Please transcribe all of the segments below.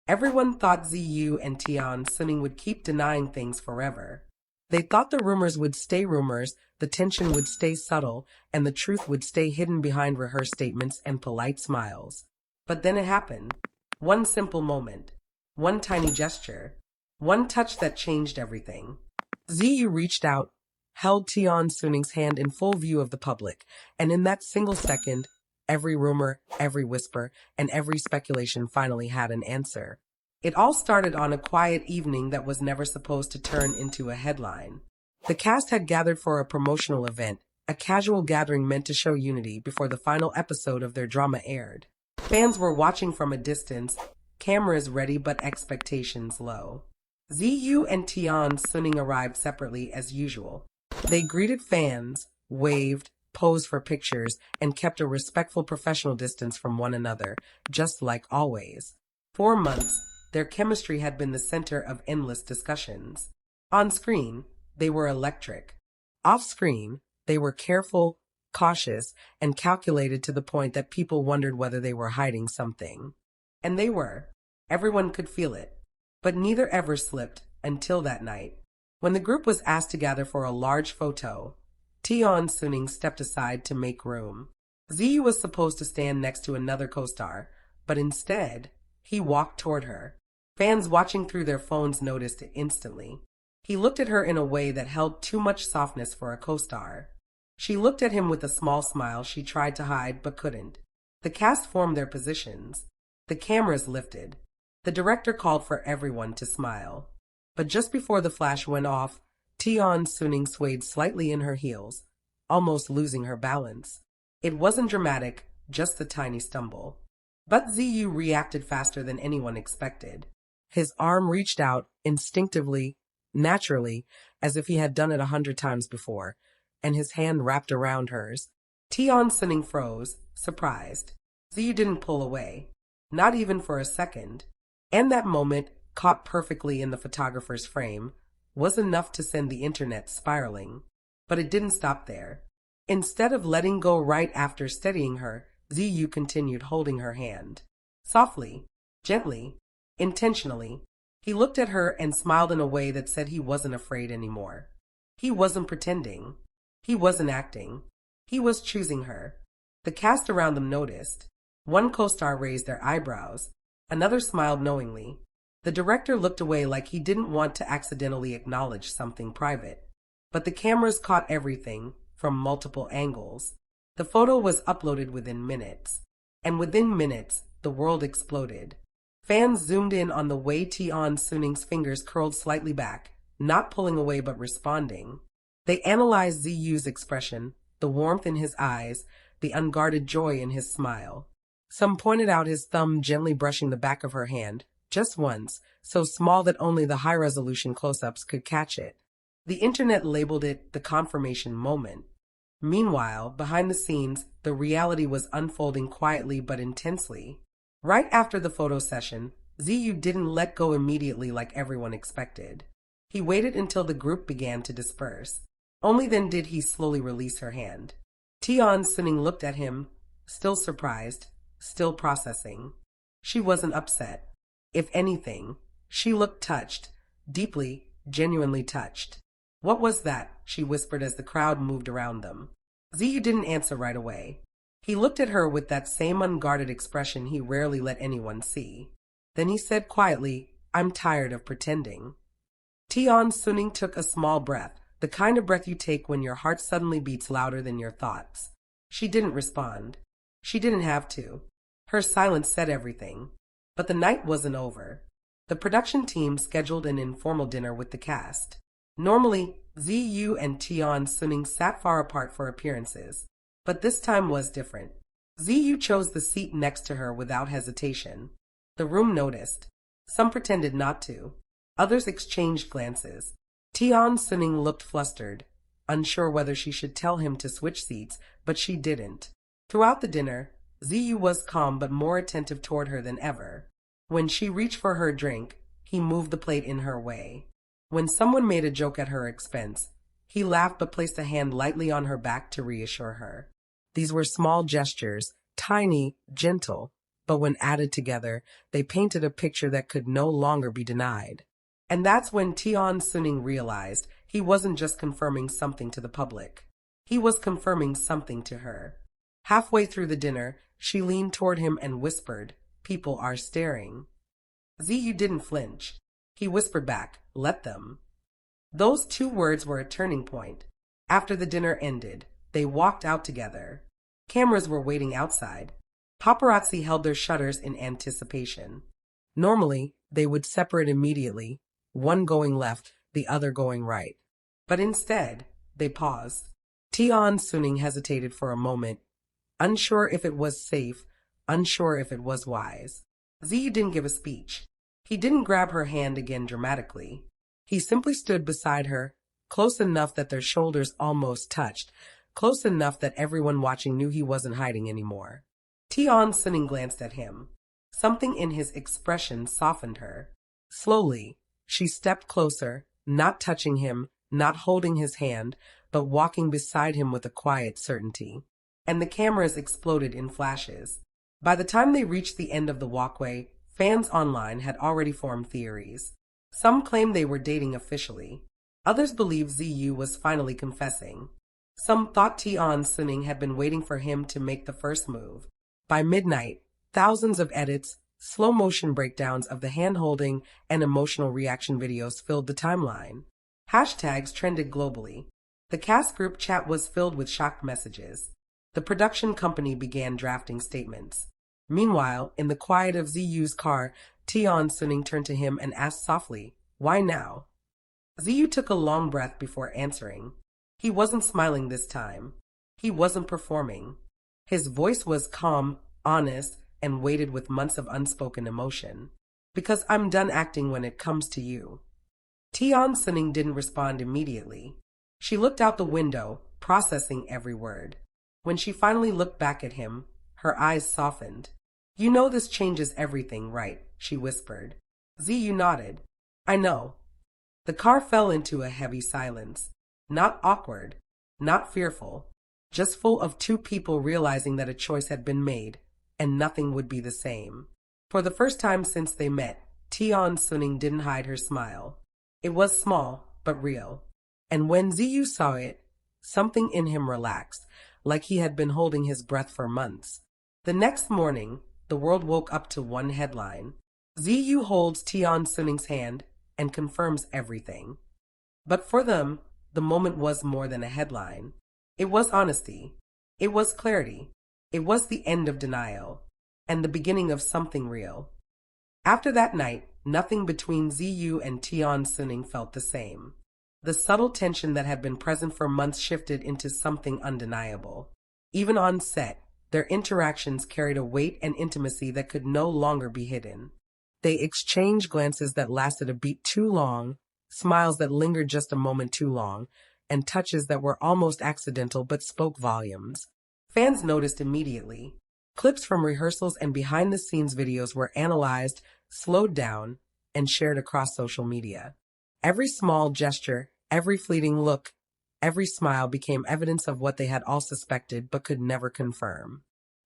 Everyone thought Ziyu and Tian Xuning would keep denying things forever. They thought the rumors would stay rumors, the tension would stay subtle, and the truth would stay hidden behind rehearsed statements and polite smiles. But then it happened. One simple moment. One tiny gesture. One touch that changed everything. Ziyu reached out, held Tian Xuning's hand in full view of the public, and in that single second, every rumor, every whisper, and every speculation finally had an answer. It all started on a quiet evening that was never supposed to turn into a headline. The cast had gathered for a promotional event, a casual gathering meant to show unity before the final episode of their drama aired. Fans were watching from a distance, cameras ready but expectations low. Ziyu and Tian Xuning arrived separately as usual. They greeted fans, waved, posed for pictures, and kept a respectful professional distance from one another, just like always. 4 months, their chemistry had been the center of endless discussions. On screen, they were electric. Off screen, they were careful, cautious, and calculated to the point that people wondered whether they were hiding something. And they were. Everyone could feel it. But neither ever slipped until that night. When the group was asked to gather for a large photo, Tian Xuning stepped aside to make room. Ziyu was supposed to stand next to another co-star, but instead, he walked toward her. Fans watching through their phones noticed it instantly. He looked at her in a way that held too much softness for a co-star. She looked at him with a small smile she tried to hide but couldn't. The cast formed their positions. The cameras lifted. The director called for everyone to smile. But just before the flash went off, Tian Xuning swayed slightly in her heels, almost losing her balance. It wasn't dramatic, just a tiny stumble. But Ziyu reacted faster than anyone expected. His arm reached out, instinctively, naturally, as if he had done it 100 times before, and his hand wrapped around hers. Tian Xuning froze, surprised. Ziyu didn't pull away, not even for a second. And that moment, caught perfectly in the photographer's frame, was enough to send the internet spiraling. But it didn't stop there. Instead of letting go right after steadying her, Ziyu continued holding her hand. Softly, gently, intentionally, he looked at her and smiled in a way that said he wasn't afraid anymore. He wasn't pretending. He wasn't acting. He was choosing her. The cast around them noticed. One co-star raised their eyebrows. Another smiled knowingly. The director looked away like he didn't want to accidentally acknowledge something private. But the cameras caught everything, from multiple angles. The photo was uploaded within minutes. And within minutes, the world exploded. Fans zoomed in on the way Tian Xuning's fingers curled slightly back, not pulling away but responding. They analyzed Ziyu's expression, the warmth in his eyes, the unguarded joy in his smile. Some pointed out his thumb gently brushing the back of her hand, just once, so small that only the high-resolution close-ups could catch it. The internet labeled it the confirmation moment. Meanwhile, behind the scenes, the reality was unfolding quietly but intensely. Right after the photo session, Ziyu didn't let go immediately like everyone expected. He waited until the group began to disperse. Only then did he slowly release her hand. Tian Xuning looked at him, still surprised, still processing. She wasn't upset. If anything, she looked touched, deeply, genuinely touched. "What was that?" she whispered as the crowd moved around them. Ziyu didn't answer right away. He looked at her with that same unguarded expression he rarely let anyone see. Then he said quietly, "I'm tired of pretending." Tian Xuning took a small breath, the kind of breath you take when your heart suddenly beats louder than your thoughts. She didn't respond. She didn't have to. Her silence said everything. But the night wasn't over. The production team scheduled an informal dinner with the cast. Normally, Ziyu and Tian Xuning sat far apart for appearances. But this time was different. Ziyu chose the seat next to her without hesitation. The room noticed. Some pretended not to. Others exchanged glances. Tian Xuning looked flustered, unsure whether she should tell him to switch seats, but she didn't. Throughout the dinner, Ziyu was calm but more attentive toward her than ever. When she reached for her drink, he moved the plate in her way. When someone made a joke at her expense, he laughed but placed a hand lightly on her back to reassure her. These were small gestures, tiny, gentle, but when added together, they painted a picture that could no longer be denied. And that's when Tian Xuning realized he wasn't just confirming something to the public. He was confirming something to her. Halfway through the dinner, she leaned toward him and whispered, "People are staring." Ziyu didn't flinch. He whispered back, "Let them." Those two words were a turning point. After the dinner ended, they walked out together. Cameras were waiting outside. Paparazzi held their shutters in anticipation. Normally, they would separate immediately, one going left, the other going right. But instead, they paused. Tian Xuning hesitated for a moment, unsure if it was safe, unsure if it was wise. Ziyu didn't give a speech. He didn't grab her hand again dramatically. He simply stood beside her, close enough that their shoulders almost touched, close enough that everyone watching knew he wasn't hiding anymore. Tian Xuning glanced at him. Something in his expression softened her. Slowly, she stepped closer, not touching him, not holding his hand, but walking beside him with a quiet certainty. And the cameras exploded in flashes. By the time they reached the end of the walkway, fans online had already formed theories. Some claimed they were dating officially. Others believed Ziyu was finally confessing. Some thought Tian Xuning had been waiting for him to make the first move. By midnight, thousands of edits, slow-motion breakdowns of the hand-holding, and emotional reaction videos filled the timeline. Hashtags trended globally. The cast group chat was filled with shocked messages. The production company began drafting statements. Meanwhile, in the quiet of Ziyu's car, Tian Xuning turned to him and asked softly, "Why now?" Ziyu took a long breath before answering. He wasn't smiling this time. He wasn't performing. His voice was calm, honest, and weighted with months of unspoken emotion. "Because I'm done acting when it comes to you." Tian Xuning didn't respond immediately. She looked out the window, processing every word. When she finally looked back at him, her eyes softened. "You know this changes everything, right?" she whispered. Ziyu nodded. "I know." The car fell into a heavy silence. Not awkward, not fearful, just full of two people realizing that a choice had been made, and nothing would be the same. For the first time since they met, Tian Xuning didn't hide her smile. It was small, but real. And when Ziyu saw it, something in him relaxed, like he had been holding his breath for months. The next morning, the world woke up to one headline. Ziyu holds Tian Xuning's hand and confirms everything. But for them, the moment was more than a headline. It was honesty. It was clarity. It was the end of denial, and the beginning of something real. After that night, nothing between Ziyu and Tian Xuning felt the same. The subtle tension that had been present for months shifted into something undeniable. Even on set, their interactions carried a weight and intimacy that could no longer be hidden. They exchanged glances that lasted a beat too long, smiles that lingered just a moment too long, and touches that were almost accidental but spoke volumes. Fans noticed immediately. Clips from rehearsals and behind-the-scenes videos were analyzed, slowed down, and shared across social media. Every small gesture, every fleeting look, every smile became evidence of what they had all suspected but could never confirm.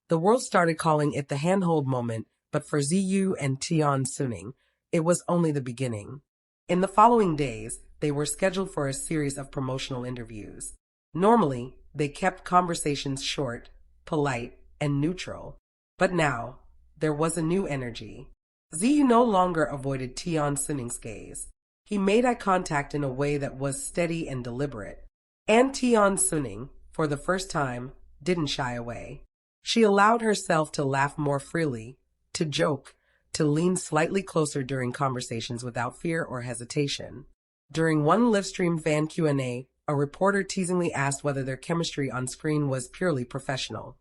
The world started calling it the handhold moment, but for Ziyu and Tian Xuning, it was only the beginning. In the following days, they were scheduled for a series of promotional interviews. Normally, they kept conversations short, polite, and neutral. But now, there was a new energy. Ziyu no longer avoided Tian Xuning's gaze. He made eye contact in a way that was steady and deliberate. And Tian Xuning, for the first time, didn't shy away. She allowed herself to laugh more freely, to joke, to lean slightly closer during conversations without fear or hesitation. During one live-stream fan Q&A, a reporter teasingly asked whether their chemistry on screen was purely professional.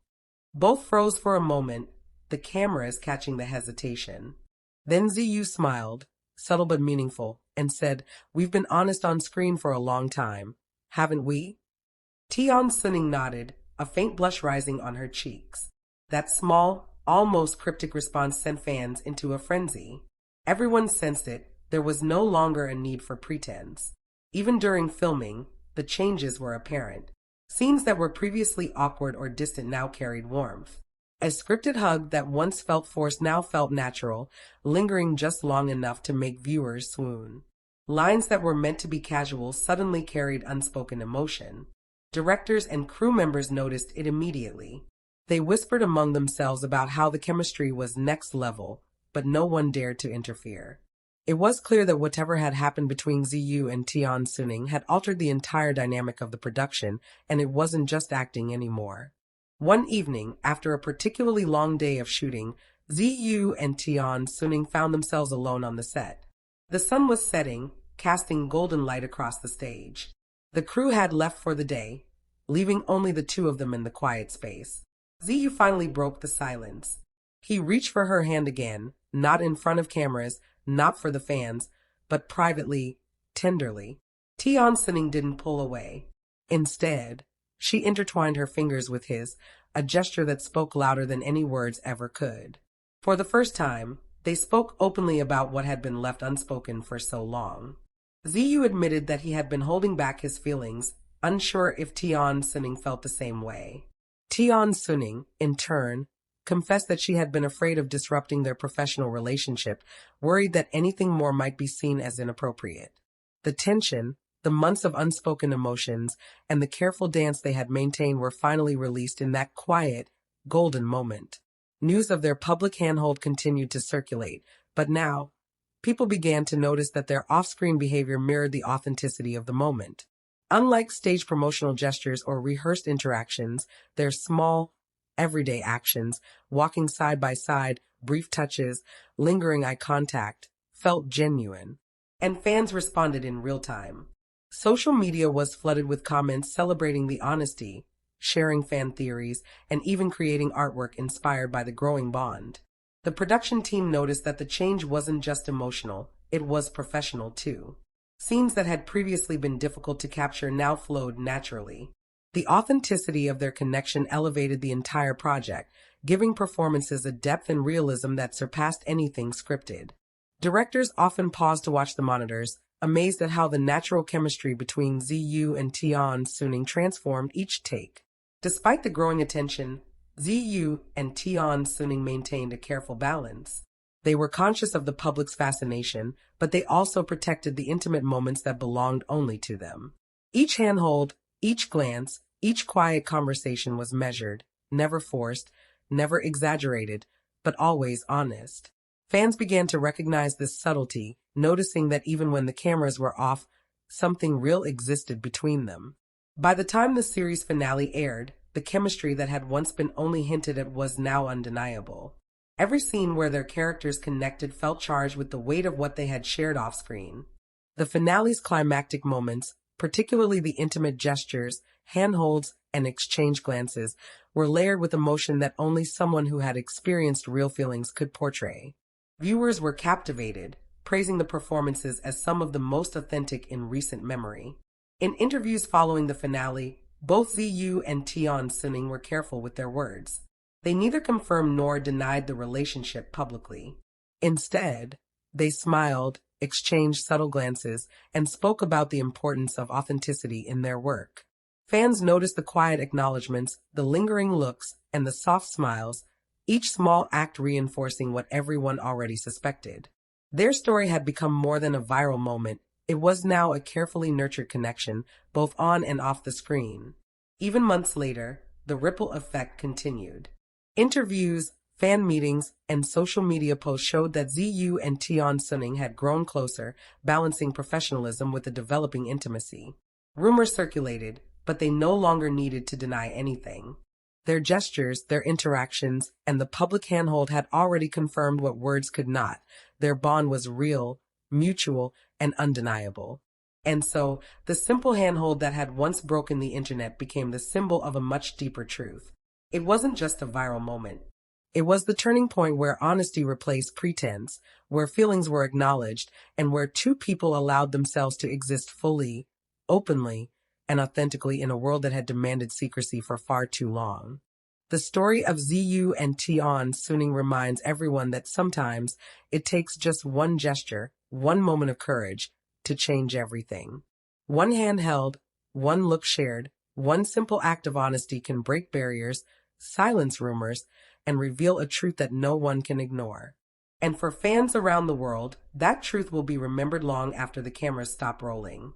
Both froze for a moment, the cameras catching the hesitation. Then Ziyu smiled, subtle but meaningful, and said, "We've been honest on screen for a long time, haven't we?" Tian Xuning nodded, a faint blush rising on her cheeks. That small, almost cryptic response sent fans into a frenzy. Everyone sensed it. There was no longer a need for pretense. Even during filming, the changes were apparent. Scenes that were previously awkward or distant now carried warmth. A scripted hug that once felt forced now felt natural, lingering just long enough to make viewers swoon. Lines that were meant to be casual suddenly carried unspoken emotion. Directors and crew members noticed it immediately. They whispered among themselves about how the chemistry was next level, but no one dared to interfere. It was clear that whatever had happened between Ziyu and Tian Xuning had altered the entire dynamic of the production, and it wasn't just acting anymore. One evening, after a particularly long day of shooting, Ziyu and Tian Xuning found themselves alone on the set. The sun was setting, casting golden light across the stage. The crew had left for the day, leaving only the two of them in the quiet space. Ziyu finally broke the silence. He reached for her hand again, not in front of cameras, not for the fans, but privately, tenderly. Tian Xuning didn't pull away. Instead, she intertwined her fingers with his, a gesture that spoke louder than any words ever could. For the first time, they spoke openly about what had been left unspoken for so long. Ziyu admitted that he had been holding back his feelings, unsure if Tian Xuning felt the same way. Tian Xuning, in turn, confessed that she had been afraid of disrupting their professional relationship, worried that anything more might be seen as inappropriate. The tension, the months of unspoken emotions, and the careful dance they had maintained were finally released in that quiet, golden moment. News of their public handhold continued to circulate, but now, people began to notice that their off-screen behavior mirrored the authenticity of the moment. Unlike stage promotional gestures or rehearsed interactions, their small, everyday actions, walking side by side, brief touches, lingering eye contact, felt genuine. And fans responded in real time. Social media was flooded with comments celebrating the honesty, sharing fan theories, and even creating artwork inspired by the growing bond. The production team noticed that the change wasn't just emotional, it was professional too. Scenes that had previously been difficult to capture now flowed naturally. The authenticity of their connection elevated the entire project, giving performances a depth and realism that surpassed anything scripted. Directors often paused to watch the monitors, amazed at how the natural chemistry between Ziyu and Tian Xuning transformed each take. Despite the growing attention, Ziyu and Tian Xuning maintained a careful balance. They were conscious of the public's fascination, but they also protected the intimate moments that belonged only to them. Each handhold, each glance, each quiet conversation was measured, never forced, never exaggerated, but always honest. Fans began to recognize this subtlety, noticing that even when the cameras were off, something real existed between them. By the time the series finale aired, the chemistry that had once been only hinted at was now undeniable. Every scene where their characters connected felt charged with the weight of what they had shared off-screen. The finale's climactic moments, particularly the intimate gestures, handholds, and exchange glances, were layered with emotion that only someone who had experienced real feelings could portray. Viewers were captivated, praising the performances as some of the most authentic in recent memory. In interviews following the finale, both Ziyu and Tian Xuning were careful with their words. They neither confirmed nor denied the relationship publicly. Instead, they smiled, exchanged subtle glances, and spoke about the importance of authenticity in their work. Fans noticed the quiet acknowledgments, the lingering looks, and the soft smiles, each small act reinforcing what everyone already suspected. Their story had become more than a viral moment. It was now a carefully nurtured connection, both on and off the screen. Even months later, the ripple effect continued. Interviews, fan meetings, and social media posts showed that Ziyu and Tian Xuning had grown closer, balancing professionalism with a developing intimacy. Rumors circulated, but they no longer needed to deny anything. Their gestures, their interactions, and the public handhold had already confirmed what words could not. Their bond was real, mutual, and undeniable. And so, the simple handhold that had once broken the internet became the symbol of a much deeper truth. It wasn't just a viral moment. It was the turning point where honesty replaced pretense, where feelings were acknowledged, and where two people allowed themselves to exist fully, openly, and authentically in a world that had demanded secrecy for far too long. The story of Ziyu and Tian Xuning reminds everyone that sometimes it takes just one gesture, one moment of courage, to change everything. One hand held, one look shared, one simple act of honesty can break barriers, silence rumors, and reveal a truth that no one can ignore. And for fans around the world, that truth will be remembered long after the cameras stop rolling.